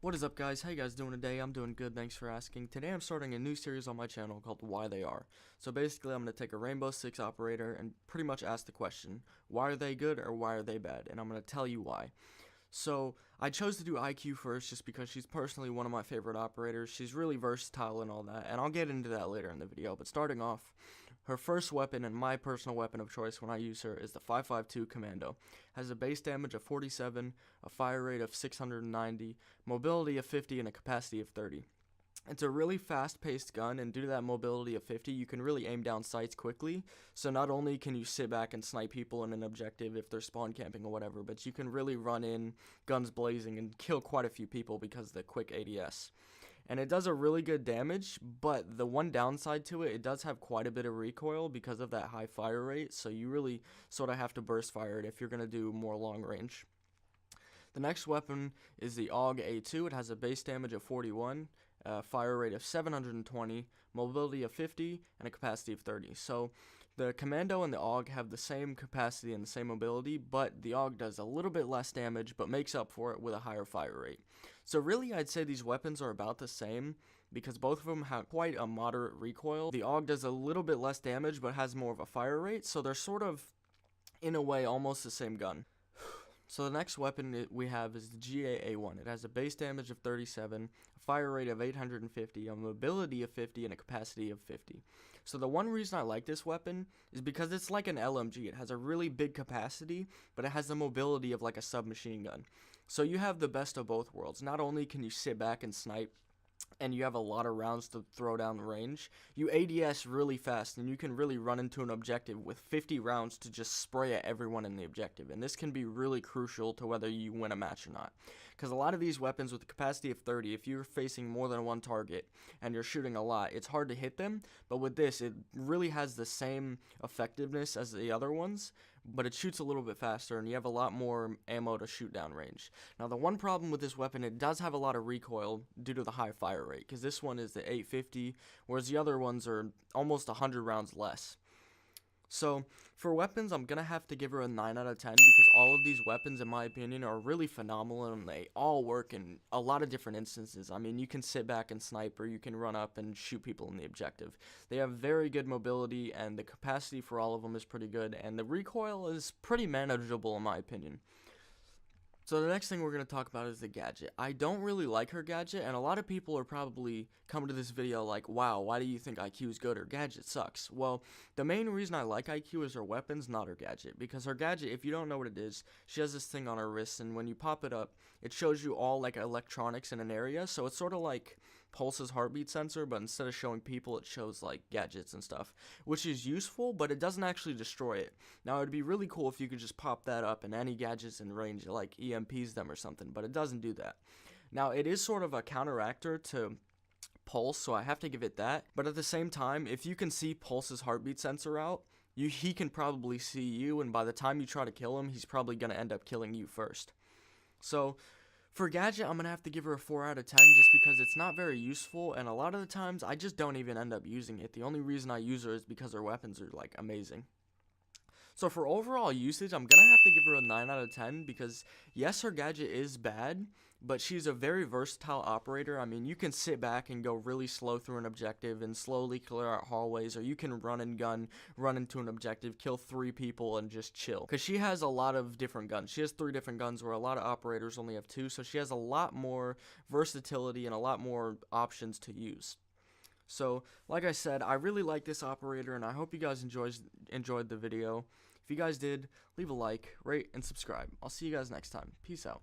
What is up, guys? How you guys doing today? I'm doing good, thanks for asking. Today I'm starting a new series on my channel called Why They Are. So basically I'm going to take a Rainbow Six operator and pretty much ask the question, why are they good or why are they bad? And I'm going to tell you why. So I chose to do IQ first just because she's personally one of my favorite operators. She's really versatile and all that, and I'll get into that later in the video. But starting off, her first weapon and my personal weapon of choice when I use her is the 5.52 Commando. Has a base damage of 47, a fire rate of 690, mobility of 50, and a capacity of 30. It's a really fast-paced gun, and due to that mobility of 50, you can really aim down sights quickly. So not only can you sit back and snipe people in an objective if they're spawn camping or whatever, but you can really run in, guns blazing, and kill quite a few people because of the quick ADS. And it does a really good damage, but the one downside to it, it does have quite a bit of recoil because of that high fire rate, so you really sort of have to burst fire it if you're going to do more long range. The next weapon is the AUG A2. It has a base damage of 41, fire rate of 720, mobility of 50, and a capacity of 30. So the Commando and the AUG have the same capacity and the same mobility, but the AUG does a little bit less damage, but makes up for it with a higher fire rate. So really, I'd say these weapons are about the same, because both of them have quite a moderate recoil. The AUG does a little bit less damage, but has more of a fire rate, so they're sort of, in a way, almost the same gun. So the next weapon we have is the GA-A1. It has a base damage of 37, a fire rate of 850, a mobility of 50, and a capacity of 50. So the one reason I like this weapon is because it's like an LMG. It has a really big capacity, but it has the mobility of like a submachine gun. So you have the best of both worlds. Not only can you sit back and snipe, and you have a lot of rounds to throw down the range, you ADS really fast, and you can really run into an objective with 50 rounds to just spray at everyone in the objective, and this can be really crucial to whether you win a match or not. Because a lot of these weapons with a capacity of 30, if you're facing more than one target and you're shooting a lot, it's hard to hit them, but with this, it really has the same effectiveness as the other ones, but it shoots a little bit faster, and you have a lot more ammo to shoot down range. Now, the one problem with this weapon, it does have a lot of recoil due to the high fire rate, because this one is the 850, whereas the other ones are almost 100 rounds less. So, for weapons, I'm going to have to give her a 9 out of 10, because all of these weapons, in my opinion, are really phenomenal, and they all work in a lot of different instances. I mean, you can sit back and snipe, or you can run up and shoot people in the objective. They have very good mobility, and the capacity for all of them is pretty good, and the recoil is pretty manageable, in my opinion. So the next thing we're going to talk about is the gadget. I don't really like her gadget, and a lot of people are probably coming to this video like, wow, why do you think IQ is good? Her gadget sucks. Well, the main reason I like IQ is her weapons, not her gadget. Because her gadget, if you don't know what it is, she has this thing on her wrist, and when you pop it up, it shows you all like electronics in an area, so it's sort of like Pulse's heartbeat sensor, but instead of showing people, it shows like gadgets and stuff, which is useful, but it doesn't actually destroy it. Now, it would be really cool if you could just pop that up and any gadgets in range, like EMPs them or something, but it doesn't do that. Now, it is sort of a counteractor to Pulse, so I have to give it that, but at the same time, if you can see Pulse's heartbeat sensor out, he can probably see you, and by the time you try to kill him, he's probably going to end up killing you first. So, for gadget, I'm going to have to give her a 4 out of 10 just because it's not very useful, and a lot of the times, I just don't even end up using it. The only reason I use her is because her weapons are, like, amazing. So for overall usage, I'm going to have to give her a 9 out of 10 because, yes, her gadget is bad, but she's a very versatile operator. I mean, you can sit back and go really slow through an objective and slowly clear out hallways, or you can run and gun, run into an objective, kill 3 people, and just chill. Because she has a lot of different guns. She has 3 different guns where a lot of operators only have 2, so she has a lot more versatility and a lot more options to use. So, like I said, I really like this operator, and I hope you guys enjoyed the video. If you guys did, leave a like, rate, and subscribe. I'll see you guys next time. Peace out.